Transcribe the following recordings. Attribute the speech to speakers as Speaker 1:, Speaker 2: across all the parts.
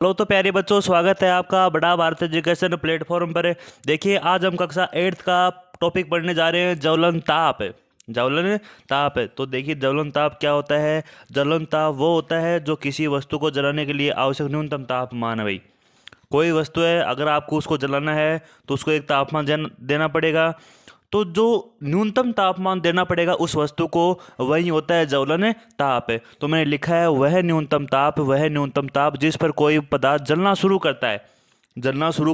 Speaker 1: Hello तो प्यारे बच्चों, स्वागत है आपका बड़ा भारत एजुकेशन प्लेटफॉर्म पर। देखिए, आज हम कक्षा 8th का टॉपिक पढ़ने जा रहे हैं, ज्वलन ताप। ज्वलन ताप है। तो देखिए, ज्वलन ताप क्या होता है। ज्वलन ताप वो होता है जो किसी वस्तु को जलाने के लिए आवश्यक न्यूनतम तापमान है भाई। कोई वस्तु है, अगर आपको उसको जलाना है तो उसको एक तापमान देना पड़ेगा। तो जो न्यूनतम तापमान देना पड़ेगा उस वस्तु को, वही होता है ज्वलन ताप। तो मैंने लिखा है वह न्यूनतम ताप जिस पर कोई पदार्थ जलना शुरू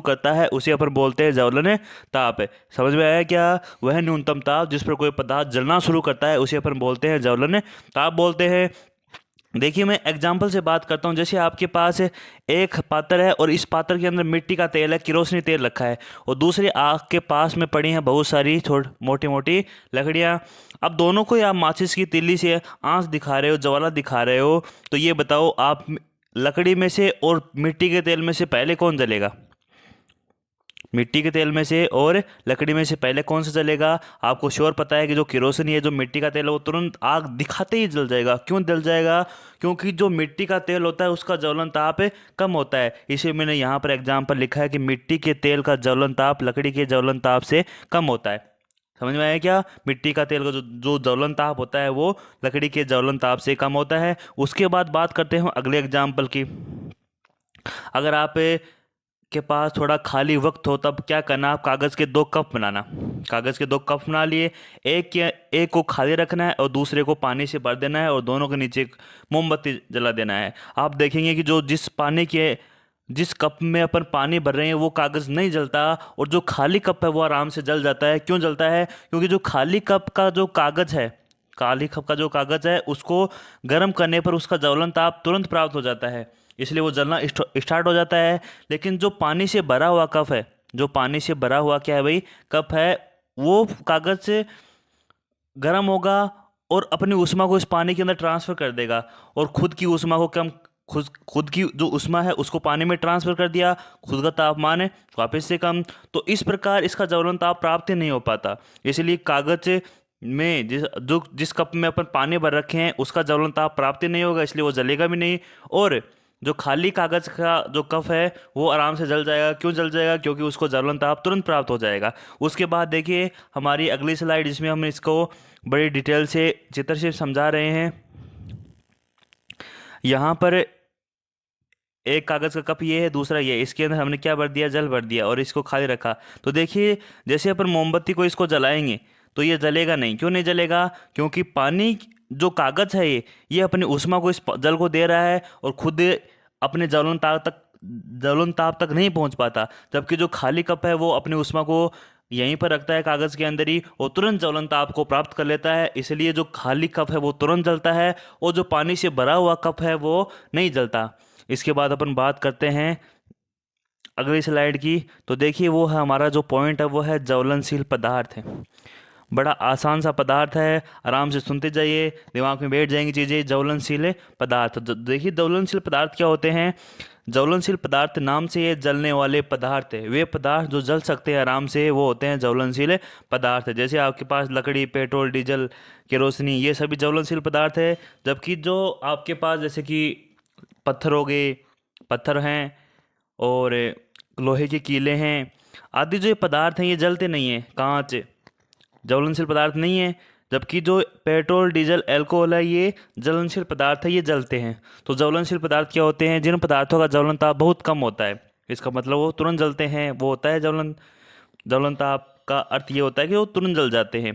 Speaker 1: करता है उसे अपन बोलते हैं ज्वलन ताप। समझ में आया क्या। वह न्यूनतम ताप जिस पर कोई पदार्थ जलना शुरू करता है उसे अपन बोलते हैं ज्वलन ताप बोलते हैं। देखिए, मैं एग्जाम्पल से बात करता हूँ। जैसे आपके पास एक पात्र है और इस पात्र के अंदर मिट्टी का तेल है, किरोसिनी तेल रखा है, और दूसरी आग के पास में पड़ी हैं बहुत सारी मोटी मोटी लकड़ियाँ। अब दोनों को आप माचिस की तीली से आंच दिखा रहे हो, ज्वाला दिखा रहे हो, तो ये बताओ आप लकड़ी में से और मिट्टी के तेल में से पहले कौन जलेगा। मिट्टी के तेल में से और लकड़ी में से पहले कौन सा जलेगा। आपको श्योर पता है कि जो किरोसिन है, जो मिट्टी का तेल है, वो तुरंत आग दिखाते ही जल जाएगा। क्यों जल जाएगा? क्योंकि जो मिट्टी का तेल होता है उसका ज्वलन ताप कम होता है। इसीलिए मैंने यहाँ पर एग्जाम्पल लिखा है कि मिट्टी के तेल का ज्वलन ताप लकड़ी के ज्वलन ताप से कम होता है। समझ में आया क्या। मिट्टी का तेल का जो जो ज्वलन ताप होता है वो लकड़ी के ज्वलन ताप से कम होता है। उसके बाद बात करते हैं अगले एग्जाम्पल की। अगर आप के पास थोड़ा खाली वक्त हो तब क्या करना, आप कागज़ के 2 कप बनाना। कागज़ के 2 कप बना लिए। एक को खाली रखना है और दूसरे को पानी से भर देना है और दोनों के नीचे एक मोमबत्ती जला देना है। आप देखेंगे कि जिस कप में अपन पानी भर रहे हैं वो कागज़ नहीं जलता, और जो खाली कप है वो आराम से जल जाता है। क्यों जलता है? क्योंकि जो खाली कप का जो कागज़ है उसको गर्म करने पर उसका ज्वलन ताप तुरंत प्राप्त हो जाता है, इसलिए वो जलना स्टार्ट हो जाता है। लेकिन जो पानी से भरा हुआ कप है, जो पानी से भरा हुआ क्या है भाई, कप है, वो कागज़ से गर्म होगा और अपनी ऊष्मा को इस पानी के अंदर ट्रांसफ़र कर देगा, और खुद की ऊष्मा को कम खुद की जो ऊष्मा है उसको पानी में ट्रांसफ़र कर दिया। खुद का तापमान है वापस से कम। तो इस प्रकार इसका ज्वलन ताप प्राप्त ही नहीं हो पाता। इसलिए कागज़ में जिस कप में अपन पानी भर रखे हैं उसका ज्वलन ताप प्राप्त ही नहीं होगा, इसलिए वो जलेगा भी नहीं। और जो खाली कागज़ का जो कप है वो आराम से जल जाएगा। क्यों जल जाएगा? क्योंकि उसको ज्वलन ताप तुरंत प्राप्त हो जाएगा। उसके बाद देखिए हमारी अगली स्लाइड, जिसमें हम इसको बड़ी डिटेल से चित्र से समझा रहे हैं। यहाँ पर एक कागज़ का कप ये है, दूसरा ये, इसके अंदर हमने क्या भर दिया, जल भर दिया और इसको खाली रखा। तो देखिए, जैसे अपन मोमबत्ती को इसको जलाएंगे तो ये जलेगा नहीं। क्यों नहीं जलेगा? क्योंकि पानी जो कागज़ है ये अपनी ऊष्मा को इस जल को दे रहा है और खुद अपने ज्वलन ताप तक नहीं पहुंच पाता। जबकि जो खाली कप है वो अपनी ऊष्मा को यहीं पर रखता है कागज़ के अंदर ही, और तुरंत ज्वलन ताप को प्राप्त कर लेता है। इसलिए जो खाली कप है वो तुरंत जलता है और जो पानी से भरा हुआ कप है वो नहीं जलता। इसके बाद अपन बात करते हैं अगली स्लाइड की। तो देखिए, वो है हमारा जो पॉइंट है वो है ज्वलनशील पदार्थ है। बड़ा आसान सा पदार्थ है, आराम से सुनते जाइए, दिमाग में बैठ जाएंगी चीज़ें। ज्वलनशील पदार्थ, देखिए ज्वलनशील पदार्थ क्या होते हैं। ज्वलनशील पदार्थ नाम से ये जलने वाले पदार्थ है, वे पदार्थ जो जल सकते हैं आराम से वो होते हैं ज्वलनशील पदार्थ। जैसे आपके पास लकड़ी, पेट्रोल, डीजल, केरोसिनी, ये सभी ज्वलनशील पदार्थ है। जबकि जो आपके पास जैसे कि पत्थर हो गए, पत्थर हैं, और लोहे के कीले हैं आदि, जो ये पदार्थ हैं ये जलते नहीं हैं। कांच ज्वलनशील पदार्थ नहीं है। जबकि जो पेट्रोल, डीजल, अल्कोहल है ये ज्वलनशील पदार्थ है, ये जलते हैं। तो ज्वलनशील पदार्थ क्या होते हैं? जिन पदार्थों का ज्वलन ताप बहुत कम होता है। इसका मतलब वो तुरंत जलते हैं, वो होता है ज्वलन ताप का अर्थ ये होता है कि वो तुरंत जल जाते हैं।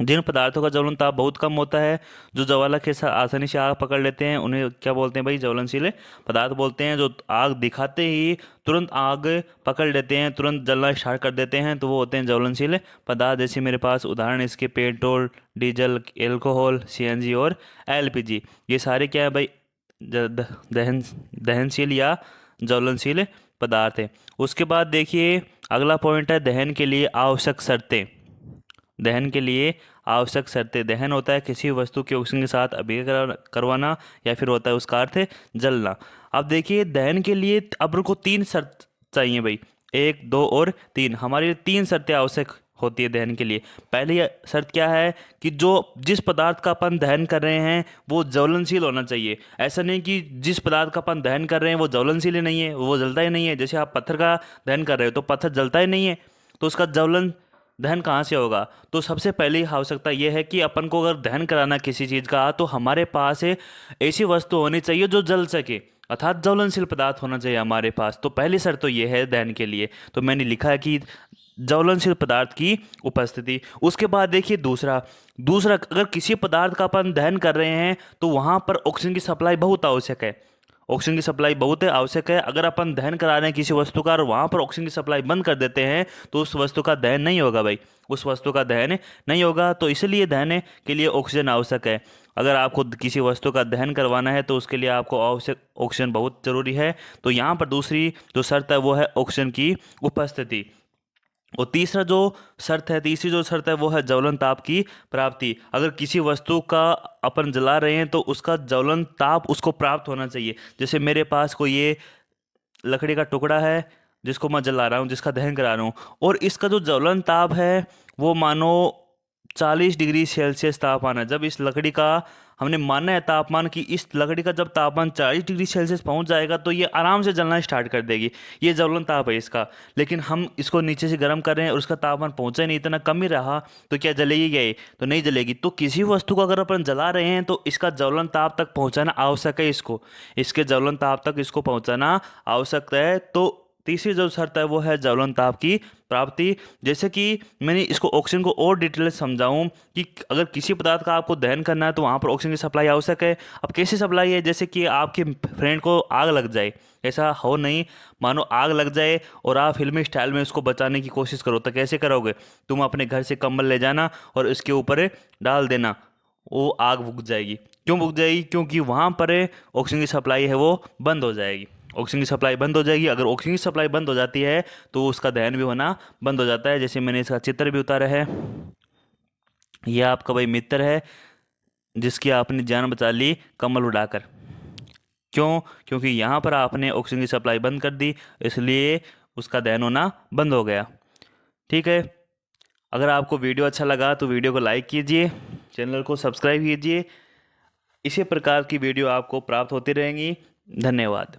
Speaker 1: जिन पदार्थों का ज्वलन ताप बहुत कम होता है, जो ज्वाला के साथ आसानी से आग पकड़ लेते हैं, उन्हें क्या बोलते हैं भाई? ज्वलनशील पदार्थ बोलते हैं। जो आग दिखाते ही तुरंत आग पकड़ लेते हैं, तुरंत जलना स्टार्ट कर देते हैं, तो वो होते हैं ज्वलनशील पदार्थ। जैसे मेरे पास उदाहरण इसके पेट्रोल, डीजल, एल्कोहल, सीएनजी और एलपीजी, ये सारे क्या है भाई? दहनशील या ज्वलनशील पदार्थ है। उसके बाद देखिए अगला पॉइंट है दहन के लिए आवश्यक शर्तें। दहन के लिए आवश्यक शर्तें। दहन होता है किसी वस्तु के ऑक्सीजन के साथ अभिक्रिया करवाना, या फिर होता है उसका अर्थ जलना। अब देखिए, दहन के लिए अपन को 3 शर्त चाहिए भाई, 1, 2 और 3। हमारे लिए 3 शर्तें आवश्यक होती है दहन के लिए। पहली शर्त क्या है कि जो जिस पदार्थ का अपन दहन कर रहे हैं वो ज्वलनशील होना चाहिए। ऐसा नहीं कि जिस पदार्थ का अपन दहन कर रहे हैं वो ज्वलनशील ही नहीं है, वो जलता ही नहीं है। जैसे आप पत्थर का दहन कर रहे हो तो पत्थर जलता ही नहीं है, तो उसका ज्वलन दहन कहाँ से होगा। तो सबसे पहली आवश्यकता यह है कि अपन को अगर दहन कराना किसी चीज़ का तो हमारे पास ऐसी वस्तु होनी चाहिए जो जल सके, अर्थात ज्वलनशील पदार्थ होना चाहिए हमारे पास। तो पहली शर्त तो ये है दहन के लिए, तो मैंने लिखा है कि ज्वलनशील पदार्थ की उपस्थिति। उसके बाद देखिए दूसरा दूसरा अगर किसी पदार्थ का अपन दहन कर रहे हैं तो वहाँ पर ऑक्सीजन की सप्लाई बहुत आवश्यक है। ऑक्सीजन की सप्लाई बहुत आवश्यक है। अगर अपन दहन करा रहे हैं किसी वस्तु का और वहाँ पर ऑक्सीजन की सप्लाई बंद कर देते हैं तो उस वस्तु का दहन नहीं होगा भाई, उस वस्तु का दहन नहीं होगा। तो इसलिए दहन के लिए ऑक्सीजन आवश्यक है। अगर आपको किसी वस्तु का दहन करवाना है तो उसके लिए आपको आवश्यक ऑक्सीजन बहुत ज़रूरी है। तो यहाँ पर दूसरी जो शर्त है वो है ऑक्सीजन की उपस्थिति। और तीसरी जो शर्त है वो है ज्वलन ताप की प्राप्ति। अगर किसी वस्तु का अपन जला रहे हैं तो उसका ज्वलन ताप उसको प्राप्त होना चाहिए। जैसे मेरे पास कोई ये लकड़ी का टुकड़ा है जिसको मैं जला रहा हूँ, जिसका दहन करा रहा हूँ, और इसका जो ज्वलन ताप है वो मानो 40 डिग्री सेल्सियस तापमान है। जब इस लकड़ी का हमने माना है तापमान कि इस लकड़ी का जब तापमान 40 डिग्री सेल्सियस पहुंच जाएगा तो ये आराम से जलना स्टार्ट कर देगी, ये ज्वलन ताप है इसका। लेकिन हम इसको नीचे से गर्म कर रहे हैं और उसका तापमान पहुंचा ही नहीं, इतना कम ही रहा, तो क्या जलेगी क्या ये? तो नहीं जलेगी। तो किसी वस्तु को अगर अपन जला रहे हैं तो इसका ज्वलन ताप तक पहुँचाना आवश्यक है, इसके ज्वलन ताप तक इसको पहुँचाना आवश्यक है। तो तीसरी जो शर्त है वो है ज्वलन ताप की प्राप्ति। जैसे कि मैंने इसको ऑक्सीजन को और डिटेल से समझाऊं कि अगर किसी पदार्थ का आपको दहन करना है तो वहाँ पर ऑक्सीजन की सप्लाई आवश्यक है। अब कैसे सप्लाई है? जैसे कि आपके फ्रेंड को आग लग जाए, ऐसा हो नहीं, मानो आग लग जाए और आप फिल्मी स्टाइल में उसको बचाने की कोशिश करो, तो कैसे करोगे? तुम अपने घर से कंबल ले जाना और इसके ऊपर डाल देना, वो आग बुझ जाएगी। क्यों बुझ जाएगी? क्योंकि वहाँ पर ऑक्सीजन की सप्लाई है वो बंद हो जाएगी। ऑक्सीजन की सप्लाई बंद हो जाएगी। अगर ऑक्सीजन की सप्लाई बंद हो जाती है तो उसका दहन भी होना बंद हो जाता है। जैसे मैंने इसका चित्र भी उतारा है, यह आपका भाई मित्र है जिसकी आपने जान बचा ली कंबल उड़ाकर। क्यों? क्योंकि यहाँ पर आपने ऑक्सीजन की सप्लाई बंद कर दी, इसलिए उसका दहन होना बंद हो गया। ठीक है, अगर आपको वीडियो अच्छा लगा तो वीडियो को लाइक कीजिए, चैनल को सब्सक्राइब कीजिए। इसी प्रकार की वीडियो आपको प्राप्त होती रहेंगी। धन्यवाद।